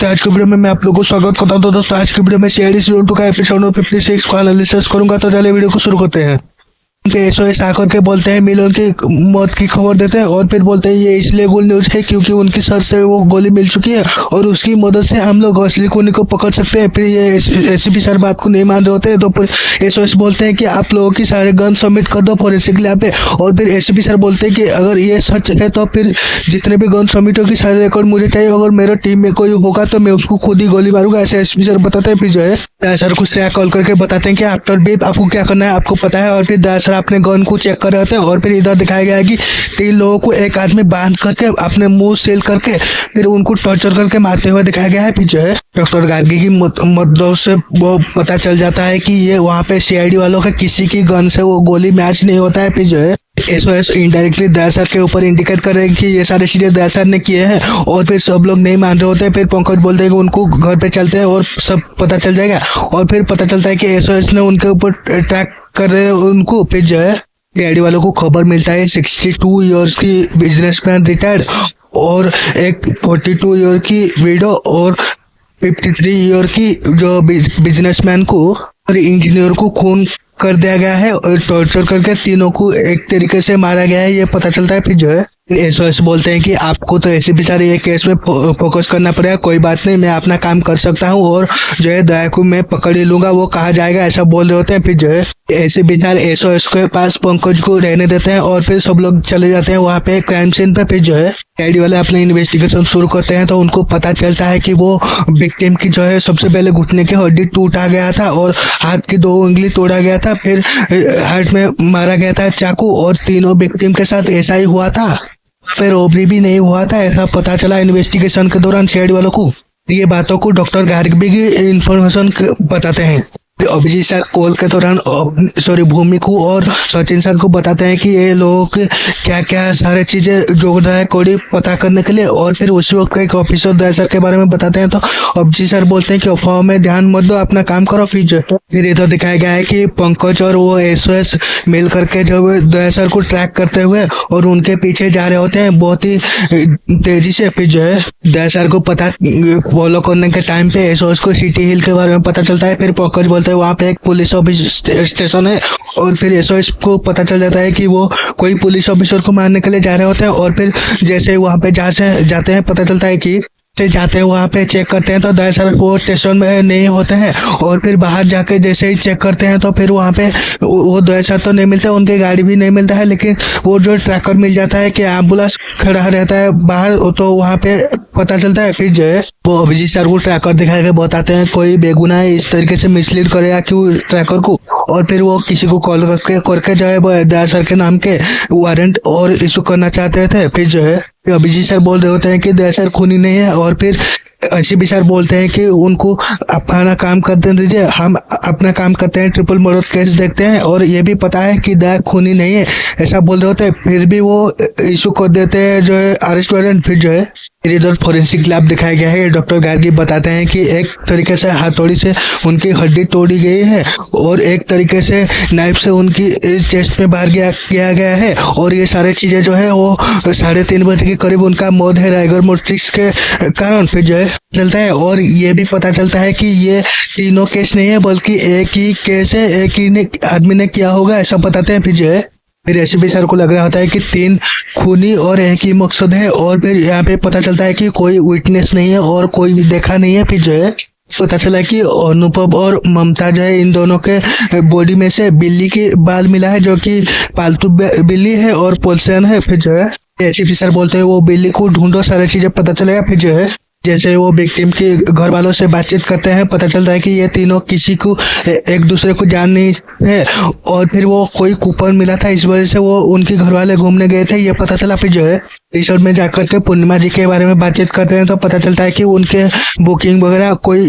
नमस्ते। आज की वीडियो में मैं आप लोगों को स्वागत करता हूं। तो दोस्तों आज की वीडियो में सीआईडी सीजन 2 का एपिसोड नंबर 56 का एनालिसिस करूंगा। तो चलिए वीडियो को शुरू करते हैं। एसओएस आकर के बोलते हैं, मिलन की मौत की खबर देते हैं और फिर बोलते हैं ये इसलिए गुड न्यूज है क्योंकि उनकी सर से वो गोली मिल चुकी है और उसकी मदद से हम लोग असली खूनी को पकड़ सकते हैं। फिर ये एसीपी सर बात को नहीं मान रहे होते हैं तो फिर एसओएस बोलते हैं कि आप लोगों की सारे गन सबमिट कर दो फॉरेंसिक लैब पे। और फिर एसीपी सर बोलते हैं कि अगर ये सच है तो फिर जितने भी गन सबमिट होगी सारे रिकॉर्ड मुझे चाहिए। अगर मेरा टीम में कोई होगा तो मैं उसको खुद ही गोली मारूंगा, ऐसे एसीपी सर बताते हैं। फिर जो है सर को श्रेया कॉल करके बताते हैं कि आफ्टर बीप आपको क्या करना है आपको पता है। और फिर दया सर अपने गन को चेक कर रहे होते हैं और फिर इधर दिखाया गया है कि 3 लोगों को एक आदमी बांध करके अपने मुंह सील करके फिर उनको टॉर्चर करके मारते हुए दिखाया गया है। फिर जो है डॉक्टर गार्गी की मदद से वो पता चल जाता है कि ये वहाँ पे सीआईडी वालों का किसी की गन से वो गोली मैच नहीं होता है। फिर जो है एसओएस इनडायरेक्टली दया सर के ऊपर इंडिकेट कर रहे हैं कि ये सारे चीजें दया सर ने किए हैं और फिर सब लोग नहीं मान रहे होते हैं। फिर पंकज बोलते हैं कि उनको घर पे चलते हैं और सब पता चल जाएगा। और फिर पता चलता है कि एसओएस ने उनके ऊपर ट्रैक कर रहे हैं उनको। फिर जो है सीआईडी वालों को खबर मिलता है 62 इयर्स की बिजनेसमैन रिटायर्ड और एक 42 ईयर की विडो और 53 ईयर की जो बिजनेसमैन को और इंजीनियर को खून कर दिया गया है और टॉर्चर करके तीनों को एक तरीके से मारा गया है, ये पता चलता है। फिर जो है एसओएस बोलते हैं कि आपको तो ऐसे भी सारे ये केस में फोकस करना पड़ेगा, कोई बात नहीं मैं अपना काम कर सकता हूँ और जो है दया को मैं पकड़ ही लूंगा, वो कहा जाएगा, ऐसा बोल रहे होते हैं। फिर जो है ऐसे बिचार एसओएस के पास पंकज को रहने देते हैं और फिर सब लोग चले जाते हैं वहाँ पे क्राइम सीन पे। फिर जो है सीआईडी वाले अपने इन्वेस्टिगेशन शुरू करते हैं तो उनको पता चलता है कि वो विक्टिम की जो है सबसे पहले घुटने की हड्डी टूटा गया था और हाथ की 2 उंगली तोड़ा गया था, फिर हार्ट में मारा गया था चाकू और तीनों विक्टिम के साथ ऐसा ही हुआ था। फिर रोबरी भी नहीं हुआ था, ऐसा पता चला इन्वेस्टिगेशन के दौरान सीआईडी वालों को। ये बातों को डॉक्टर गार्गी की इंफॉर्मेशन बताते हैं। अभिजीत सर कॉल के दौरान भूमि को और सचिन सर को बताते हैं कि ये लोग क्या क्या सारे चीजें जोड़ रहा है कोडी पता करने के लिए। और फिर उसी वक्त एक ऑफिसर दया सर के बारे में बताते हैं तो अभिजीत सर बोलते हैं कि अफवाह में ध्यान मत दो, अपना काम करो। फिर इधर दिखाया गया है कि पंकज और वो एसओएस मिल करके जो दया सर को ट्रैक करते हुए और उनके पीछे जा रहे होते हैं बहुत ही तेजी से। फिर जो है दया सर को पता फॉलो करने के टाइम पे एसओएस को सिटी हिल के बारे में पता चलता है। फिर पंकज बोलते हैं वहाँ पे एक पुलिस ऑफिस स्टेशन है और फिर एसओएस को पता चल जाता है कि वो कोई पुलिस ऑफिसर को मारने के लिए जा रहे होते हैं। और फिर जैसे वहाँ पे जाते हैं पता चलता है कि से जाते हैं वहाँ पे चेक करते हैं तो दया सर वो स्टेशन में नहीं होते हैं और फिर बाहर जाके जैसे ही चेक करते हैं तो फिर वहाँ पे वो दया सर तो नहीं मिलते, उनकी गाड़ी भी नहीं मिलता है, लेकिन वो जो ट्रैकर मिल जाता है कि एम्बुलेंस खड़ा रहता है बाहर तो वहाँ पे पता चलता है। फिर जो है वो अभिजीत सर को ट्रैकर दिखा के बताते हैं कोई बेगुनाह इस तरीके से मिसलीड करेगा क्यों ट्रैकर को। और फिर वो किसी को कॉल करके जो है दया सर के नाम के वारंट और इशू करना चाहते थे। फिर जो है अभिजीत सर बोल रहे होते हैं कि दया सर खूनी नहीं है और फिर एसीपी सर बोलते हैं कि उनको अपना काम करते दीजिए, हम अपना काम करते हैं, ट्रिपल मर्डर केस देखते हैं और ये भी पता है कि दया खूनी नहीं है, ऐसा बोल रहे होते हैं। फिर भी वो इशू कर देते हैं जो है अरेस्ट वारंट। फिर जो है इधर फॉरेंसिक लैब दिखाया गया है। डॉक्टर गार्गी बताते हैं कि एक तरीके से हथौड़ी से उनकी हड्डी तोड़ी गई है और एक तरीके से नाइफ से उनकी चेस्ट में बाहर किया गया है और ये सारे चीजें जो है वो 3:30 बजे के करीब उनका मौत है राइगर मोर्टिक्स के कारण। फिर जो है चलता है और ये भी पता चलता है कि ये तीनों केस नहीं है बल्कि एक ही केस है, एक ही आदमी ने किया होगा, ऐसा बताते हैं। फिर जो है फिर एसीपी सर को लग रहा होता है कि 3 खूनी और एक ही मकसद है और फिर यहाँ पे पता चलता है कि कोई विटनेस नहीं है और कोई भी देखा नहीं है। फिर जो है पता चला कि अनुपम और ममता जो है इन दोनों के बॉडी में से बिल्ली की बाल मिला है जो कि पालतू बिल्ली है और पोल्सन है। फिर जो है एसीपी सर बोलते हैं वो बिल्ली को ढूंढो, सारी चीजें पता चलेगा। फिर जो है जैसे वो विक्टिम के घर वालों से बातचीत करते हैं पता चलता है कि ये तीनों किसी को एक दूसरे को जान नहीं है और फिर वो कोई कूपन मिला था इस वजह से वो उनके घर वाले घूमने गए थे, ये पता चला। फिर जो है रिसोर्ट में जाकर के पूर्णिमा जी के बारे में बातचीत करते हैं तो पता चलता है कि उनके बुकिंग वगैरह कोई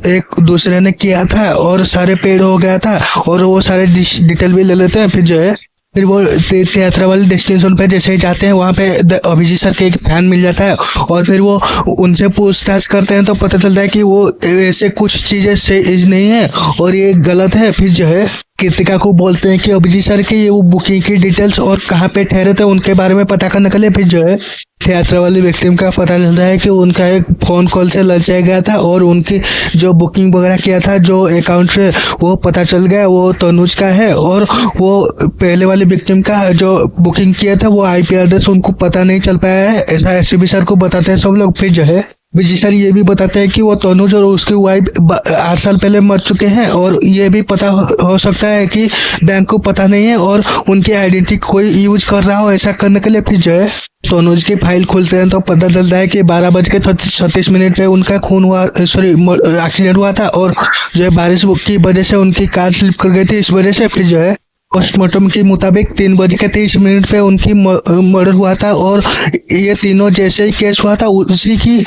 एक दूसरे ने किया था और सारे पेड हो गया था और वो सारे डिटेल भी ले लेते हैं। फिर जो है फिर वो तीर्थ यात्रा वाले डेस्टिनेशन पे जैसे ही जाते हैं वहाँ पे अभिजीत सर के एक फैन मिल जाता है और फिर वो उनसे पूछताछ करते हैं तो पता चलता है कि वो ऐसे कुछ चीजें सही नहीं है और ये गलत है। फिर जो है कृतिका को बोलते हैं कि अभिजीत सर के ये वो बुकिंग की डिटेल्स और कहाँ पे ठहरे थे उनके बारे में पता करने के लिए। फिर जो है यात्रा वाली विक्टिम का पता चलता है कि उनका एक फोन कॉल से ललचाया गया था और उनकी जो बुकिंग वगैरह किया था जो अकाउंट से वो पता चल गया वो तनुज का है। और वो पहले वाली विक्टिम का जो बुकिंग किया था वो आईपी एड्रेस उनको पता नहीं चल पाया है, ऐसा एसपी सर को बताते हैं सब लोग। फिर जो है विजय सर ये भी बताते हैं कि वो तनुज और उसकी वाइफ 8 साल पहले मर चुके हैं और ये भी पता हो सकता है कि बैंक को पता नहीं है और उनकी आइडेंटिटी कोई यूज कर रहा हो ऐसा करने के लिए। फिर जो है तनुज की फाइल खोलते हैं तो पता चलता है कि 12:36 पे उनका खून हुआ एक्सीडेंट हुआ था और जो है बारिश की वजह से उनकी कार स्लिप कर गई थी, इस वजह से। फिर जो है पोस्टमार्टम के मुताबिक 3:30 पे उनकी मर्डर हुआ था और ये तीनों जैसे ही केस हुआ था उसी की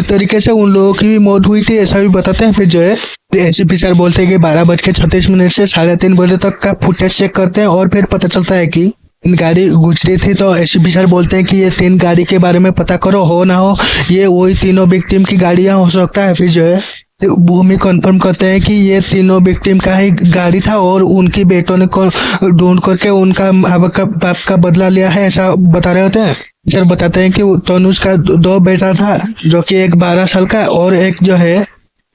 तरीके से उन लोगों की भी मौत हुई थी, ऐसा भी बताते हैं। फिर जो है एसीपी सर बोलते हैं कि 12:36 से 3:30 बजे तक का फुटेज चेक करते हैं और फिर पता चलता है कि गाड़ी गुजरी थी। तो एसीपी सर बोलते हैं कि ये 3 गाड़ी के बारे में पता करो, हो ना हो ये वही तीनों विक्टिम की गाड़ियां हो सकता है। फिर जो है भूमि कंफर्म करते हैं कि ये तीनों विक्टिम का ही गाड़ी था और उनकी बेटों ने ढूंढ करके उनका बाप का बदला लिया है, ऐसा बता रहे होते हैं। सर बताते हैं कि तनुज का 2 बेटा था जो कि एक 12 साल का और एक जो है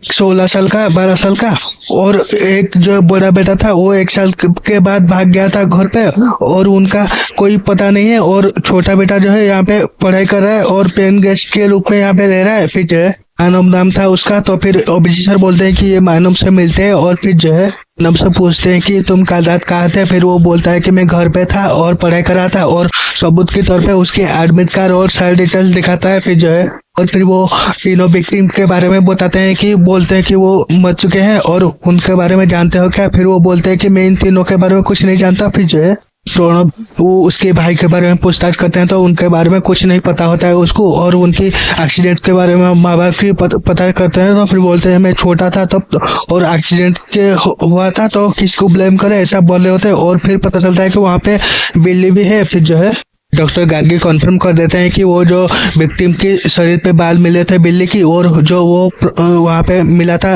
16 साल का 12 साल का, और एक जो बड़ा बेटा था वो 1 साल के बाद भाग गया था घर पे और उनका कोई पता नहीं है। और छोटा बेटा जो है यहाँ पे पढ़ाई कर रहा है और पेन गेस्ट के रूप में यहाँ पे रह रहा है। फिर जो है मानव नाम था उसका। तो फिर अभिजीत सर बोलते हैं कि ये मानव से मिलते हैं और फिर जो है मानव से पूछते हैं कि तुम कल रात कहाँ थे। फिर वो बोलता है कि मैं घर पे था और पढ़ाई कर रहा था और सबूत के तौर पे उसकी एडमिट कार्ड और सारी डिटेल्स दिखाता है। फिर जो है और फिर वो तीनों विक्टिम के बारे में बताते हैं कि बोलते हैं कि वो मर चुके हैं और उनके बारे में जानते हो क्या। फिर वो बोलते हैं कि मैं इन तीनों के बारे में कुछ नहीं जानता। फिर जो है प्रणब वो उसके भाई के बारे में पूछताछ करते हैं तो उनके बारे में कुछ नहीं पता होता है उसको और उनकी एक्सीडेंट के बारे में माँ बाप की पता करते हैं। तो फिर बोलते हैं मैं छोटा था तब और एक्सीडेंट के हुआ था तो किसको ब्लेम करे, ऐसा बोल रहे होते हैं। और फिर पता चलता है कि वहाँ पे बिल्ली भी है। फिर जो है डॉक्टर गार्गी कॉन्फर्म कर देते हैं कि वो जो विक्टिम के शरीर पे बाल मिले थे बिल्ली की और जो वो वहाँ पे मिला था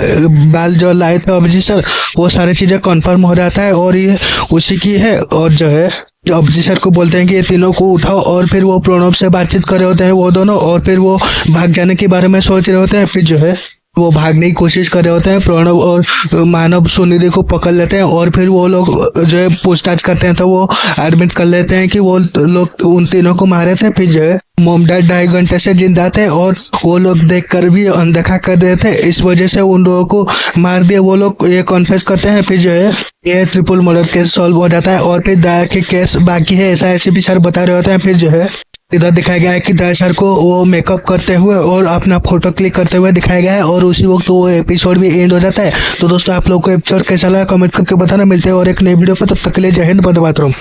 बाल जो लाए थे अभिजीत सर, वो सारी चीजें कॉन्फर्म हो जाता है और ये उसी की है। और जो है अभिजीत सर को बोलते हैं कि ये तीनों को उठाओ और फिर वो प्रणब से बातचीत कर रहे होते हैं वो दोनों और फिर वो भाग जाने के बारे में सोच रहे होते हैं। फिर जो है वो भागने की कोशिश कर रहे होते हैं। प्रणब और मानव सुनिधि को पकड़ लेते हैं और फिर वो लोग जो है पूछताछ करते हैं तो वो एडमिट कर लेते हैं कि वो लोग उन तीनों को मारे थे। फिर जो है मोम डैड 2.5 घंटे से जिंदा थे और वो लोग देखकर भी अनदेखा कर रहे थे, इस वजह से उन लोगों को मार दिया, वो लोग ये कॉन्फेस करते हैं। फिर जो है ये ट्रिपल मर्डर केस सॉल्व हो जाता है और फिर दया के केस बाकी है, ऐसा एसीपी सर बता रहे होते हैं। फिर जो है इधर दिखाया गया है कि दया सर को वो मेकअप करते हुए और अपना फोटो क्लिक करते हुए दिखाया गया है और उसी वक्त वो एपिसोड भी एंड हो जाता है। तो दोस्तों आप लोग को एपिसोड कैसा लगा कमेंट करके बताना। मिलते हैं और एक नई वीडियो पर, तब तक के लिए जय हिंद, वंदे मातरम।